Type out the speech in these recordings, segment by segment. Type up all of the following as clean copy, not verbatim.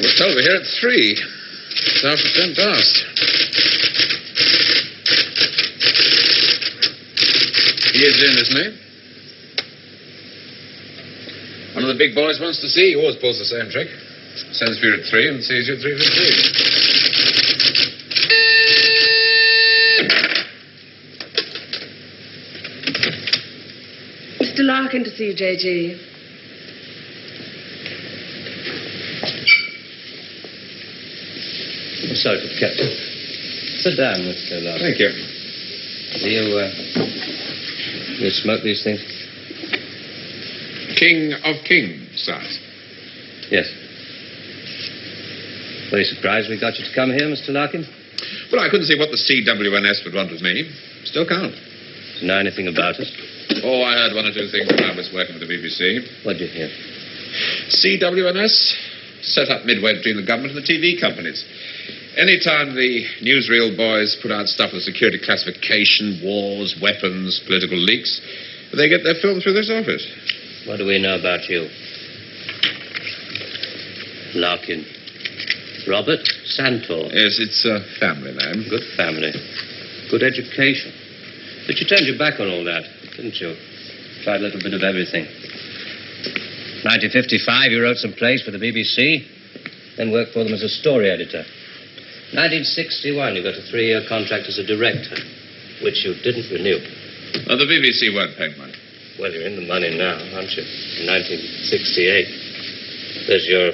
We're told we're here at 3. It's after 10 past. He is in, isn't he? One of the big boys wants to see. He always pulls the same trick. Sends for you at 3 and sees you at 3:15. Mr. Larkin to see you, J.G. I'm sorry for the captain. Sit down, Mr. Larkin. Thank you. Do you smoke these things? King of Kings, sirs. Yes. Very surprised we got you to come here, Mr. Larkin. Well, I couldn't see what the CWNS would want with me. Still can't. Do you know anything about us? Oh, I heard 1 or 2 things when I was working with the BBC. What'd you hear? CWNS set up midway between the government and the TV companies. Anytime the newsreel boys put out stuff with security classification, wars, weapons, political leaks, they get their film through this office. What do we know about you? Larkin. Robert Santor. Yes, it's a family name. Good family. Good education. But you turned your back on all that, didn't you? Tried a little bit of everything. 1955, you wrote some plays for the BBC, then worked for them as a story editor. 1961, you got a 3-year contract as a director, which you didn't renew. Oh, the BBC weren't paying money. Well, you're in the money now, aren't you? In 1968. There's your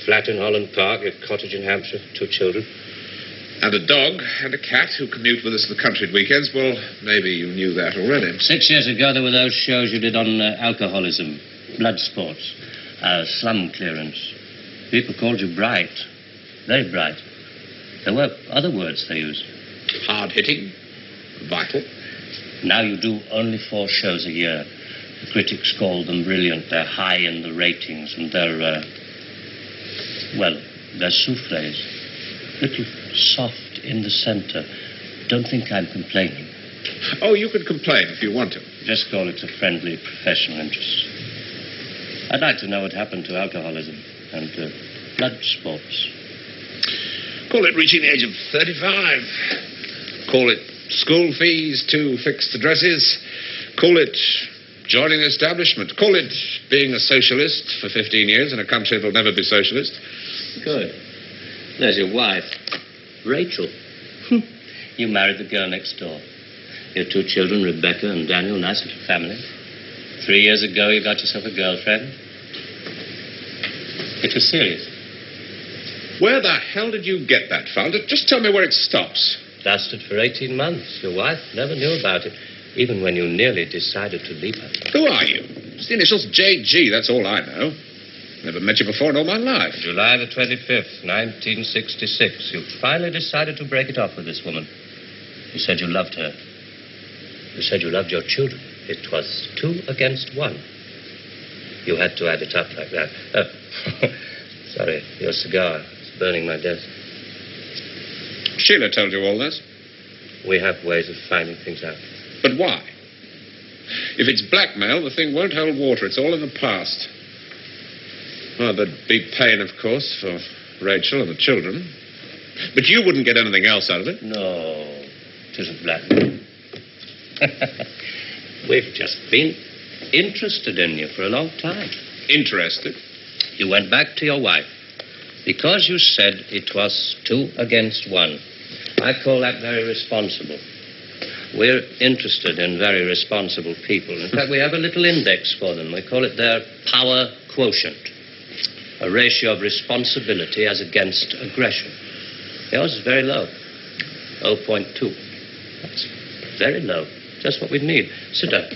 flat in Holland Park, your cottage in Hampshire, 2 children. And a dog and a cat who commute with us to the country at weekends. Well, maybe you knew that already. 6 years ago, there were those shows you did on alcoholism, blood sports, slum clearance. People called you bright. Very bright. There were other words they used. Hard-hitting, vital. Now you do only 4 shows a year. The critics call them brilliant. They're high in the ratings, and they're souffles. Little soft in the center. Don't think I'm complaining. Oh, you could complain if you want to. Just call it a friendly professional interest. I'd like to know what happened to alcoholism and blood sports. Call it reaching the age of 35. Call it school fees, 2 fixed addresses. Call it joining the establishment. Call it being a socialist for 15 years in a country that'll never be socialist. Good. There's your wife, Rachel. You married the girl next door. Your 2 children, Rebecca and Daniel, nice little family. 3 years ago, you got yourself a girlfriend. It was serious. Where the hell did you get that found? Just tell me where it stops. Lasted for 18 months. Your wife never knew about it, even when you nearly decided to leave her. Who are you? It's the initials J.G., that's all I know. Never met you before in all my life. July the 25th, 1966, you finally decided to break it off with this woman. You said you loved her. You said you loved your children. It was 2 against 1. You had to add it up like that. Sorry, your cigar is burning my desk. Sheila told you all this? We have ways of finding things out. But why? If it's blackmail, the thing won't hold water. It's all in the past. Well, there'd be pain, of course, for Rachel and the children. But you wouldn't get anything else out of it. No, it isn't blackmail. We've just been interested in you for a long time. Interested? You went back to your wife because you said it was 2 against 1. I call that very responsible. We're interested in very responsible people. In fact, we have a little index for them. We call it their power quotient. A ratio of responsibility as against aggression. Yours is very low. 0.2. That's very low. Just what we need. Sit down.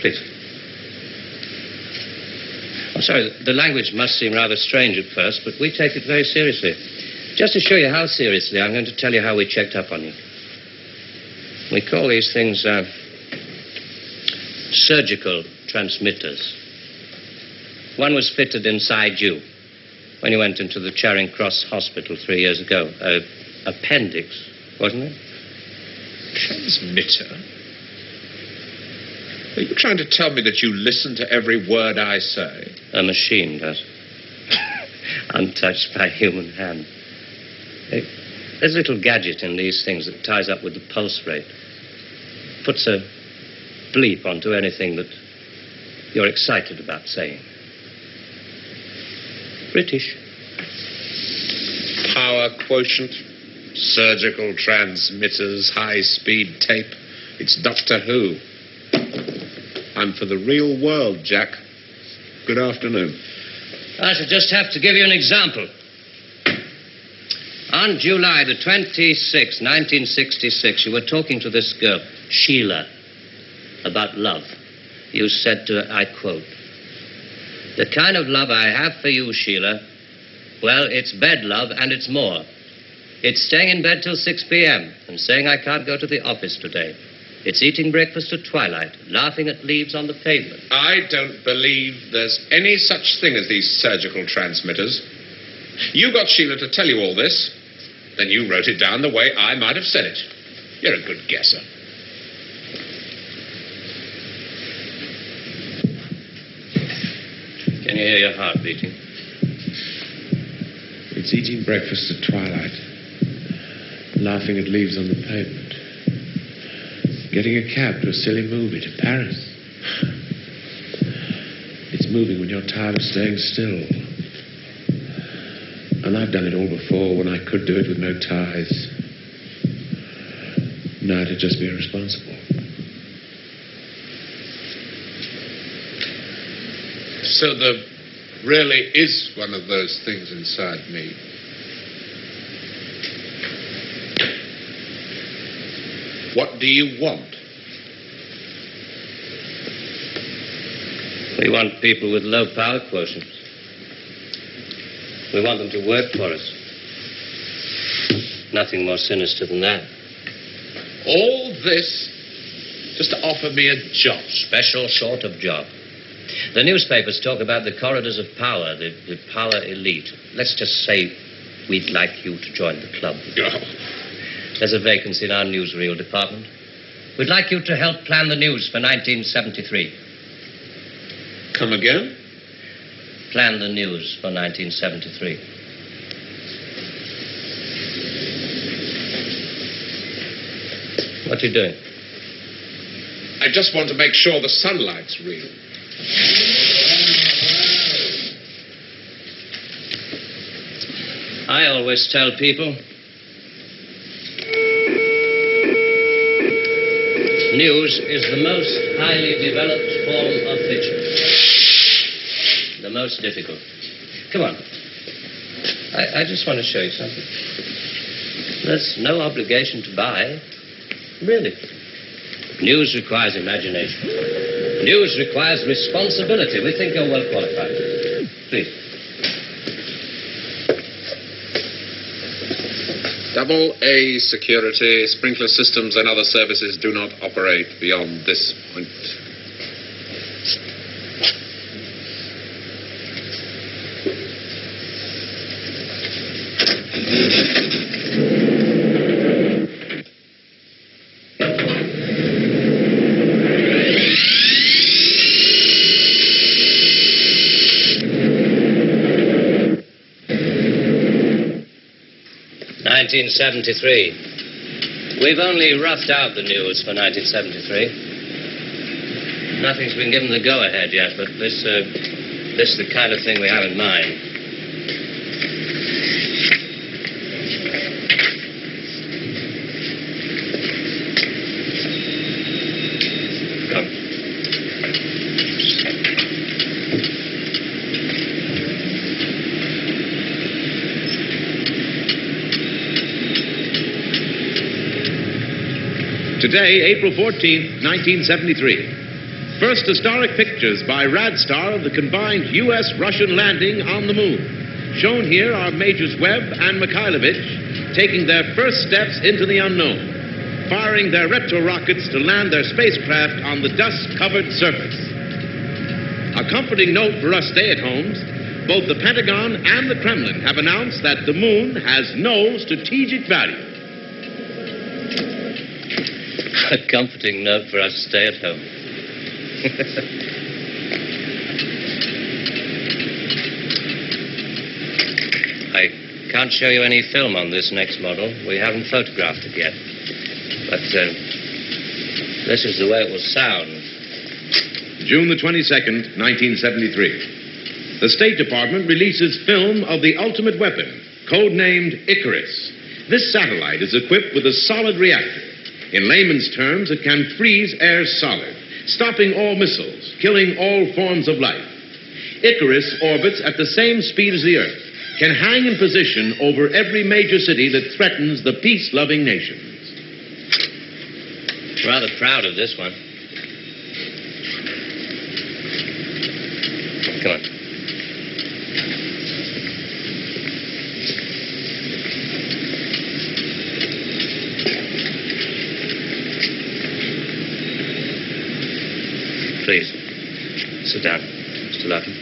Please. I'm sorry, the language must seem rather strange at first, but we take it very seriously. Just to show you how seriously, I'm going to tell you how we checked up on you. We call these things surgical transmitters. One was fitted inside you when you went into the Charing Cross Hospital 3 years ago. Appendix, wasn't it? Transmitter? Are you trying to tell me that you listen to every word I say? A machine does. Untouched by human hand. There's a little gadget in these things that ties up with the pulse rate. Puts a bleep onto anything that you're excited about saying. British. Power quotient, surgical transmitters, high-speed tape. It's Doctor Who. I'm for the real world, Jack. Good afternoon. I shall just have to give you an example. On July the 26th, 1966, you were talking to this girl, Sheila, about love. You said to her, I quote, "The kind of love I have for you, Sheila, well, it's bed love and it's more. It's staying in bed till 6 p.m. and saying I can't go to the office today. It's eating breakfast at twilight, laughing at leaves on the pavement." I don't believe there's any such thing as these surgical transmitters. You got Sheila to tell you all this, then you wrote it down the way I might have said it. You're a good guesser. Can you hear your heart beating? It's eating breakfast at twilight, laughing at leaves on the pavement. Getting a cab to a silly movie to Paris. It's moving when you're tired of staying still. And I've done it all before when I could do it with no ties. Now it'd just be irresponsible. So there really is one of those things inside me. What do you want? We want people with low power quotients. We want them to work for us. Nothing more sinister than that. All this just to offer me a job. Special sort of job. The newspapers talk about the corridors of power, the power elite. Let's just say we'd like you to join the club. Oh. There's a vacancy in our newsreel department. We'd like you to help plan the news for 1973. Come again? Plan the news for 1973. What are you doing? I just want to make sure the sunlight's real. I always tell people, news is the most highly developed form of fiction. The most difficult. Come on. I just want to show you something. There's no obligation to buy. Really. News requires imagination. News requires responsibility. We think you're well qualified. Please. Double A security, sprinkler systems and other services do not operate beyond this point. We've only roughed out the news for 1973. Nothing's been given the go-ahead yet, but this is the kind of thing we have in mind. Come. Today, April 14th, 1973. First historic pictures by Radstar of the combined U.S.-Russian landing on the moon. Shown here are Majors Webb and Mikhailovich taking their first steps into the unknown, firing their retro rockets to land their spacecraft on the dust-covered surface. A comforting note for us stay-at-homes, both the Pentagon and the Kremlin have announced that the moon has no strategic value. A comforting note for us to stay at home. I can't show you any film on this next model. We haven't photographed it yet. But this is the way it will sound. June the 22nd, 1973. The State Department releases film of the ultimate weapon, codenamed Icarus. This satellite is equipped with a solid reactor. In layman's terms, it can freeze air solid, stopping all missiles, killing all forms of life. Icarus orbits at the same speed as the Earth, can hang in position over every major city that threatens the peace-loving nations. Rather proud of this one. Come on. Please, sit down, Mr. Larkin.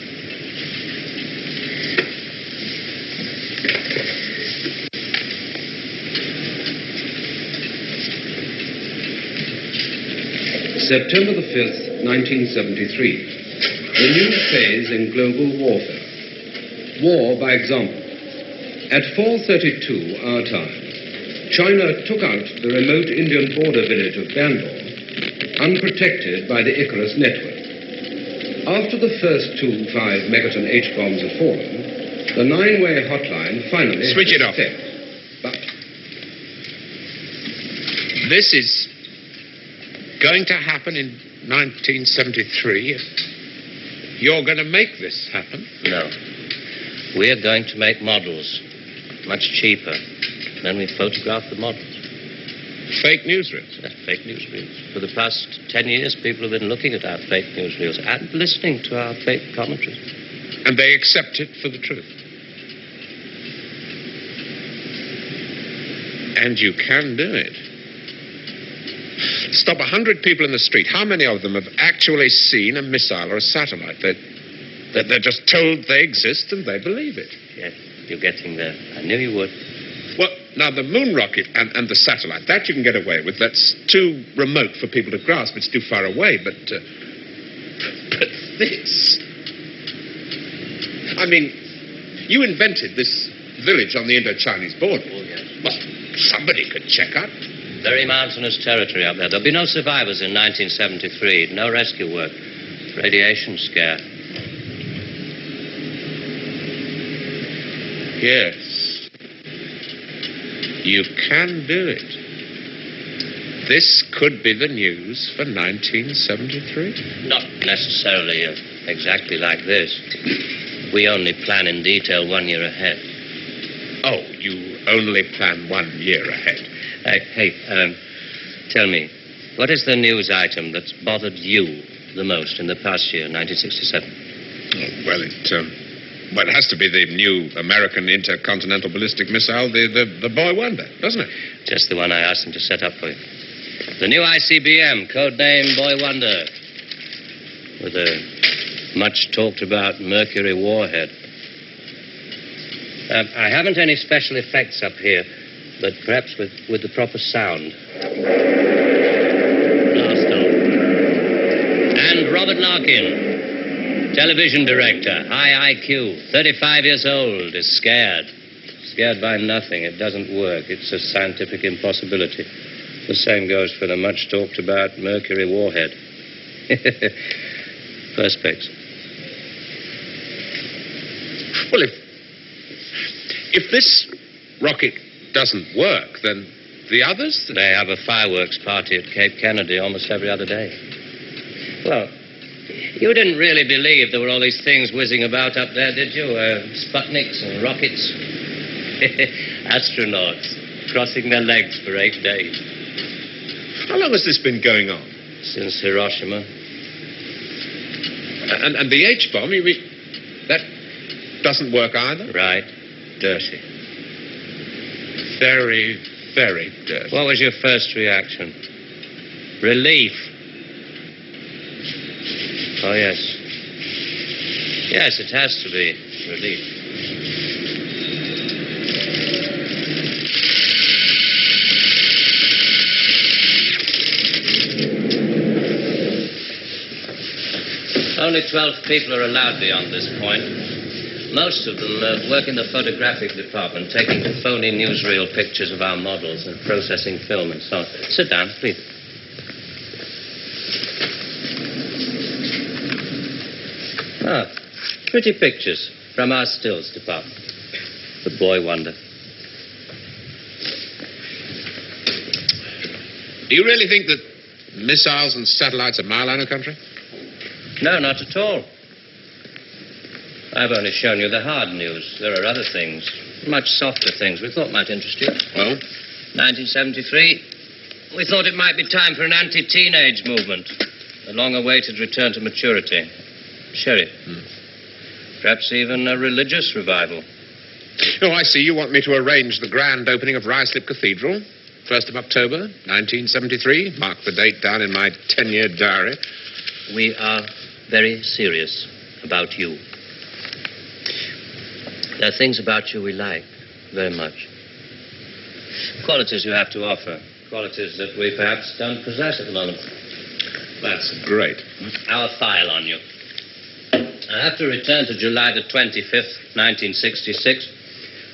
September the 5th, 1973. A new phase in global warfare. War by example. At 4:32 our time, China took out the remote Indian border village of Bandar, unprotected by the Icarus network. After the first 2 5-megaton H-bombs had fallen, the 9-way hotline finally Switch it off. But This is going to happen in 1973 if you're going to make this happen. No. We're going to make models much cheaper. Then we photograph the models. Fake newsreels. Fake newsreels. For the past 10 years, people have been looking at our fake newsreels and listening to our fake commentaries. And they accept it for the truth. And you can do it. Stop 100 people in the street. How many of them have actually seen a missile or a satellite? They're just told they exist and they believe it. Yeah, you're getting there. I knew you would. Well, now, the moon rocket and the satellite, that you can get away with. That's too remote for people to grasp. It's too far away. But this... I mean, you invented this village on the Indo-Chinese border. Oh, yes. Well, somebody could check up. Very mountainous territory up there. There'll be no survivors in 1973. No rescue work. Radiation scare. Yes. You can do it. This could be the news for 1973. Not necessarily exactly like this. We only plan in detail 1 year ahead. Oh, you only plan 1 year ahead. Hey, tell me, what is the news item that's bothered you the most in the past year, 1967? Oh, well, it has to be the new American intercontinental ballistic missile, the Boy Wonder, doesn't it? Just the one I asked him to set up for you. The new ICBM, codename Boy Wonder, with a much-talked-about Mercury warhead. I haven't any special effects up here, but perhaps with the proper sound. Blast off. And Robert Larkin, television director, high IQ, 35 years old, is scared. Scared by nothing. It doesn't work. It's a scientific impossibility. The same goes for the much-talked-about Mercury warhead. Perspex. Well, if this rocket doesn't work, then the others... They have a fireworks party at Cape Kennedy almost every other day. Well, you didn't really believe there were all these things whizzing about up there, did you? Sputniks and rockets. Astronauts crossing their legs for 8 days. How long has this been going on? Since Hiroshima. And the H-bomb, you mean... That doesn't work either? Right. Dirty. Very, very dirty. What was your first reaction? Relief. Oh, yes. Yes, it has to be relief. Only 12 people are allowed beyond this point. Most of them work in the photographic department, taking phony newsreel pictures of our models and processing film and so on. Sit down, please. Ah, pretty pictures from our stills department. The boy wonder. Do you really think that missiles and satellites are mile out of country? No, not at all. I've only shown you the hard news. There are other things, much softer things we thought might interest you. Well? 1973, we thought it might be time for an anti-teenage movement. A long-awaited return to maturity. Sherry. Perhaps even a religious revival. Oh, I see. You want me to arrange the grand opening of Ruislip Cathedral. 1st of October, 1973. Mark the date down in my 10-year diary. We are very serious about you. There are things about you we like very much. Qualities you have to offer. Qualities that we perhaps don't possess at the moment. That's great. Our file on you. I have to return to July the 25th, 1966,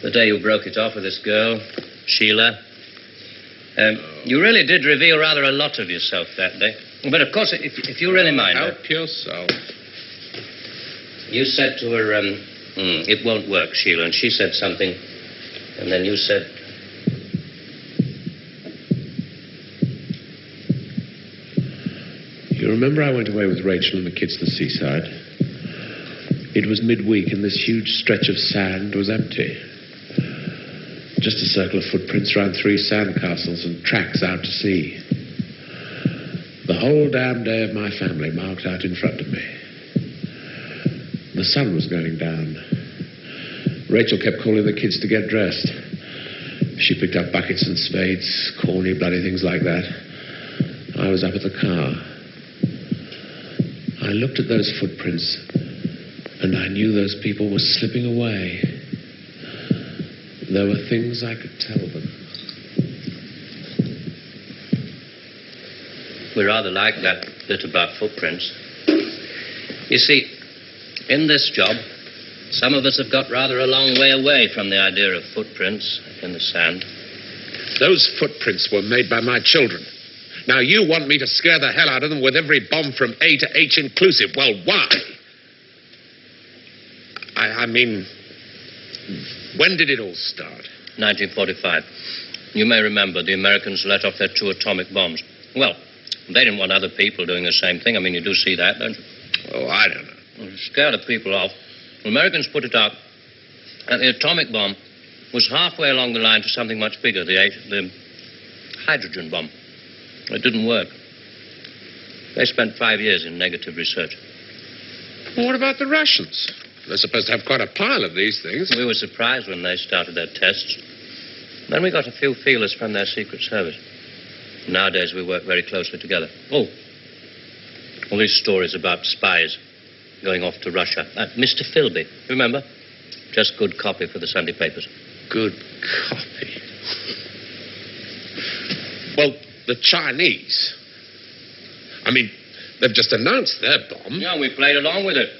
the day you broke it off with this girl, Sheila. You really did reveal rather a lot of yourself that day. But, of course, if you really mind... Help yourself. You said to her, it won't work, Sheila, and she said something, and then you said... You remember I went away with Rachel and the kids to the seaside? It was midweek, and this huge stretch of sand was empty. Just a circle of footprints around 3 sand castles and tracks out to sea. The whole damn day of my family marked out in front of me. The sun was going down. Rachel kept calling the kids to get dressed. She picked up buckets and spades, corny, bloody things like that. I was up at the car. I looked at those footprints, and I knew those people were slipping away. There were things I could tell them. We rather like that bit about footprints. You see, in this job, some of us have got rather a long way away from the idea of footprints in the sand. Those footprints were made by my children. Now, you want me to scare the hell out of them with every bomb from A to H inclusive. Well, why? I mean, when did it all start? 1945. You may remember the Americans let off their 2 atomic bombs. Well, they didn't want other people doing the same thing. I mean, you do see that, don't you? Oh, I don't know. Well, to scare the people off, the Americans put it out that the atomic bomb was halfway along the line to something much bigger, the hydrogen bomb. It didn't work. They spent 5 years in negative research. Well, what about the Russians? They're supposed to have quite a pile of these things. We were surprised when they started their tests. Then we got a few feelers from their Secret Service. Nowadays, we work very closely together. Oh, all these stories about spies going off to Russia. Mr. Philby, remember? Just good copy for the Sunday papers. Good copy. Well, the Chinese. I mean, they've just announced their bomb. Yeah, we played along with it.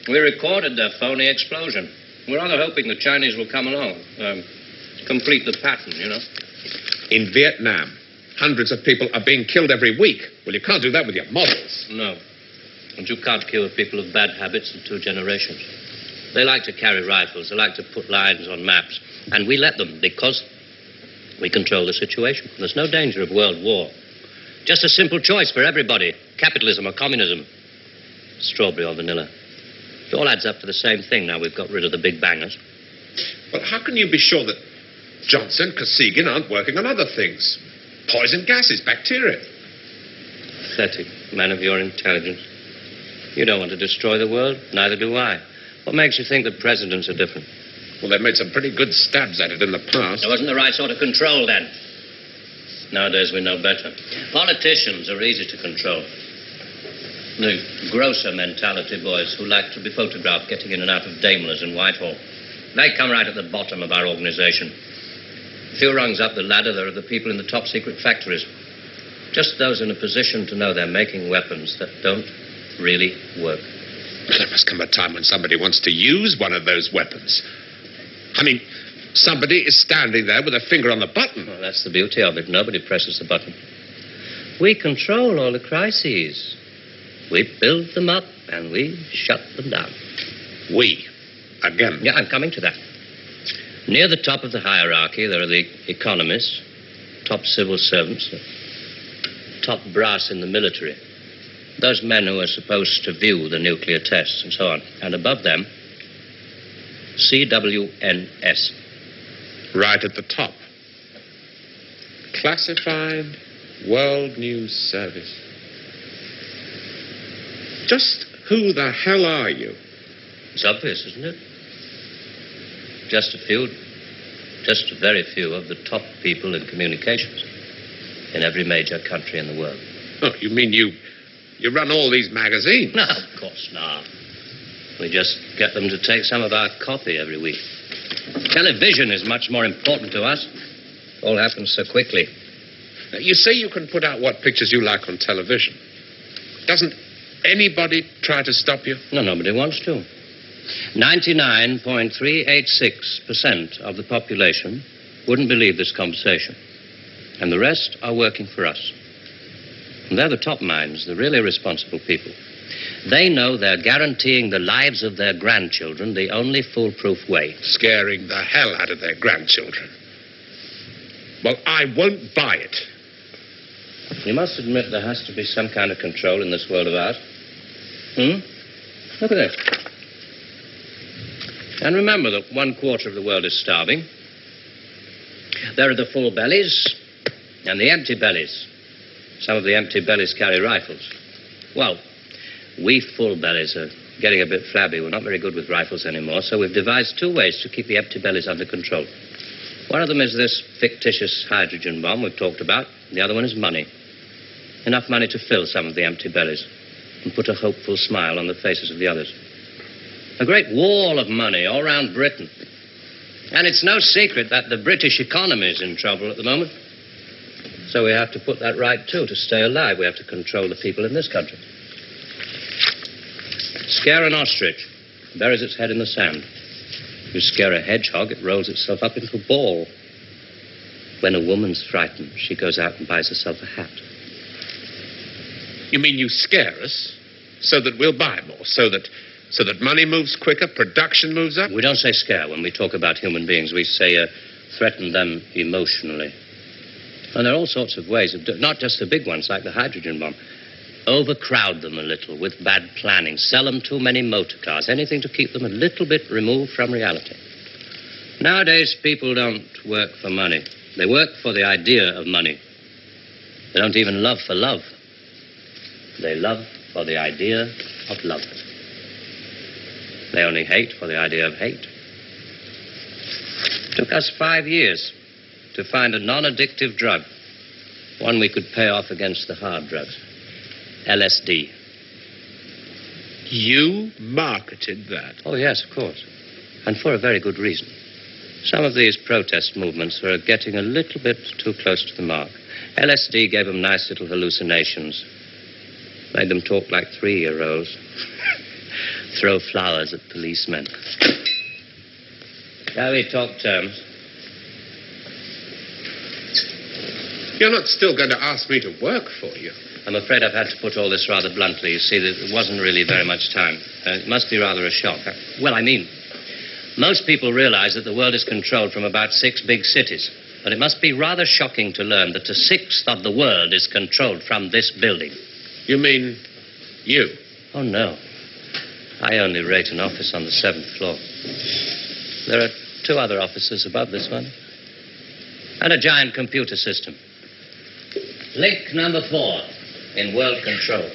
We recorded their phony explosion. We're rather hoping the Chinese will come along, complete the pattern, you know. In Vietnam, hundreds of people are being killed every week. Well, you can't do that with your models. No. And you can't kill people of bad habits in 2 generations. They like to carry rifles. They like to put lines on maps. And we let them because we control the situation. There's no danger of world war. Just a simple choice for everybody. Capitalism or communism. Strawberry or vanilla. It all adds up to the same thing now we've got rid of the big bangers. Well, how can you be sure that Johnson, Kosygin aren't working on other things? Poison gases, bacteria. Pathetic man of your intelligence. You don't want to destroy the world. Neither do I. What makes you think that presidents are different? Well, they've made some pretty good stabs at it in the past. There wasn't the right sort of control then. Nowadays we know better. Politicians are easy to control. The grosser mentality boys who like to be photographed getting in and out of Daimlers in Whitehall. They come right at the bottom of our organization. A few rungs up the ladder, there are the people in the top secret factories. Just those in a position to know they're making weapons that don't really work. There must come a time when somebody wants to use one of those weapons. I mean, somebody is standing there with a finger on the button. Well, that's the beauty of it. Nobody presses the button. We control all the crises. We build them up and we shut them down. We? Again? Yeah, I'm coming to that. Near the top of the hierarchy, there are the economists, top civil servants, top brass in the military. Those men who are supposed to view the nuclear tests and so on. And above them, CWNS. Right at the top. Classified World News Service. Just who the hell are you? It's obvious, isn't it? Just a very few of the top people in communications in every major country in the world. Oh, you mean you run all these magazines? No, of course not. We just get them to take some of our copy every week. Television is much more important to us. It all happens so quickly. You say you can put out what pictures you like on television. Doesn't anybody try to stop you? No, nobody wants to. 99.386% of the population wouldn't believe this conversation. And the rest are working for us. And they're the top minds, the really responsible people. They know they're guaranteeing the lives of their grandchildren the only foolproof way. Scaring the hell out of their grandchildren. Well, I won't buy it. You must admit there has to be some kind of control in this world of ours. Look at this. And remember that 1/4 of the world is starving. There are the full bellies and the empty bellies. Some of the empty bellies carry rifles. Well, we full bellies are getting a bit flabby. We're not very good with rifles anymore, so we've devised 2 ways to keep the empty bellies under control. One of them is this fictitious hydrogen bomb we've talked about. The other one is money. Enough money to fill some of the empty bellies and put a hopeful smile on the faces of the others. A great wall of money all around Britain. And it's no secret that the British economy is in trouble at the moment. So we have to put that right, too, to stay alive. We have to control the people in this country. Scare an ostrich, buries its head in the sand. You scare a hedgehog, it rolls itself up into a ball. When a woman's frightened, she goes out and buys herself a hat. You mean you scare us so that we'll buy more, so that money moves quicker, production moves up? We don't say scare when we talk about human beings. We say threaten them emotionally. And there are all sorts of ways of not just the big ones like the hydrogen bomb. Overcrowd them a little with bad planning. Sell them too many motor cars. Anything to keep them a little bit removed from reality. Nowadays, people don't work for money. They work for the idea of money. They don't even love for love. They love for the idea of love. They only hate for the idea of hate. It took us 5 years to find a non-addictive drug. One we could pay off against the hard drugs. LSD. You marketed that? Oh, yes, of course. And for a very good reason. Some of these protest movements were getting a little bit too close to the mark. LSD gave them nice little hallucinations. Made them talk like 3-year-olds. Throw flowers at policemen. Shall we talk terms? You're not still going to ask me to work for you? I'm afraid I've had to put all this rather bluntly. You see, there wasn't really very much time. It must be rather a shock. Well, I mean, most people realize that the world is controlled from about 6 big cities. But it must be rather shocking to learn that a 1/6 of the world is controlled from this building. You mean you? Oh, no. I only rate an office on the 7th floor. There are 2 other offices above this one. And a giant computer system. Link number 4 in world control.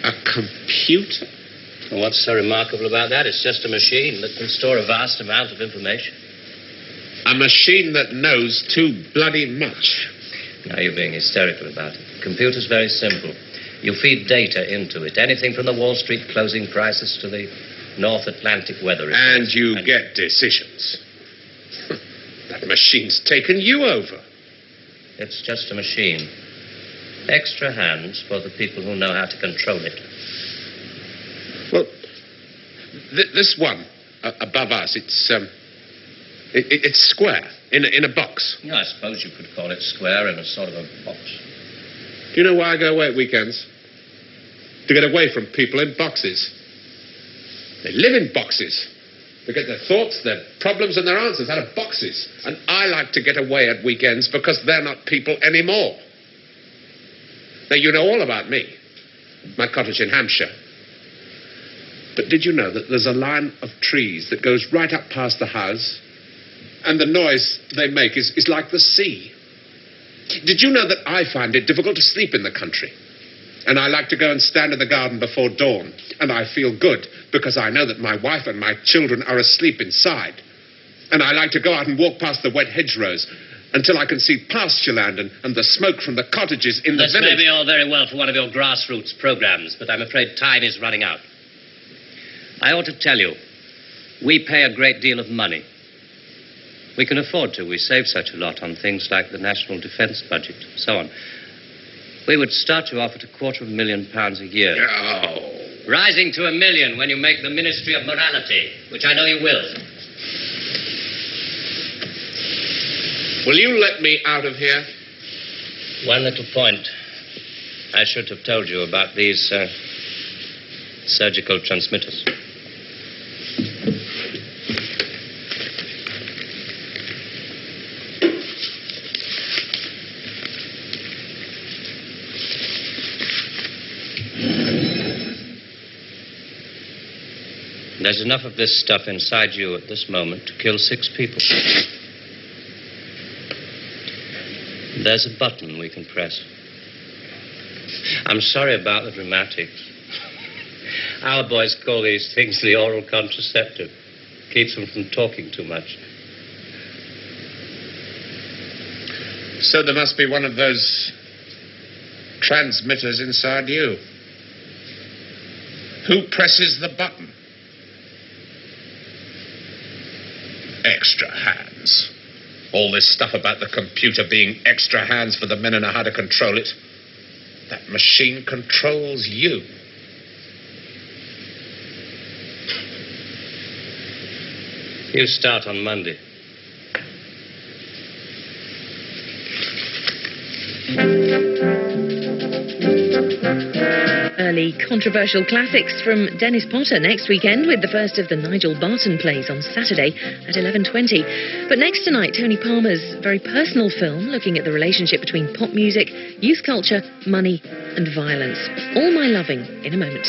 A computer? And what's so remarkable about that? It's just a machine that can store a vast amount of information. A machine that knows too bloody much. Now you're being hysterical about it. The computer's very simple. You feed data into it. Anything from the Wall Street closing prices to the North Atlantic weather reports. And you get decisions. That machine's taken you over. It's just a machine. Extra hands for the people who know how to control it. This one above us, it's square in a box. Yeah, I suppose you could call it square in a sort of a box. Do you know why I go away at weekends? To get away from people in boxes. They live in boxes. They get their thoughts, their problems, and their answers out of boxes. And I like to get away at weekends because they're not people anymore. Now, you know all about me. My cottage in Hampshire. But did you know that there's a line of trees that goes right up past the house, and the noise they make is like the sea? Did you know that I find it difficult to sleep in the country? And I like to go and stand in the garden before dawn, and I feel good because I know that my wife and my children are asleep inside. And I like to go out and walk past the wet hedgerows until I can see pasture land and the smoke from the cottages in the This village. may be all very well for one of your grassroots programs, but I'm afraid time is running out. I ought to tell you, we pay a great deal of money. We can afford to. We save such a lot on things like the national defense budget, so on. We would start you off at £250,000 a year. Oh. Rising to £1 million when you make the Ministry of Morality, which I know you will. Will you let me out of here? One little point. I should have told you about these surgical transmitters. There's enough of this stuff inside you at this moment to kill 6 people. There's a button we can press. I'm sorry about the dramatics. Our boys call these things the oral contraceptive. Keeps them from talking too much. So there must be one of those transmitters inside you. Who presses the button? Extra hands. All this stuff about the computer being extra hands for the men who know how to control it. That machine controls you. You start on Monday. Early controversial classics from Dennis Potter next weekend with the first of the Nigel Barton plays on Saturday at 11:20. But next tonight, Tony Palmer's very personal film looking at the relationship between pop music, youth culture, money and violence. All My Loving in a moment.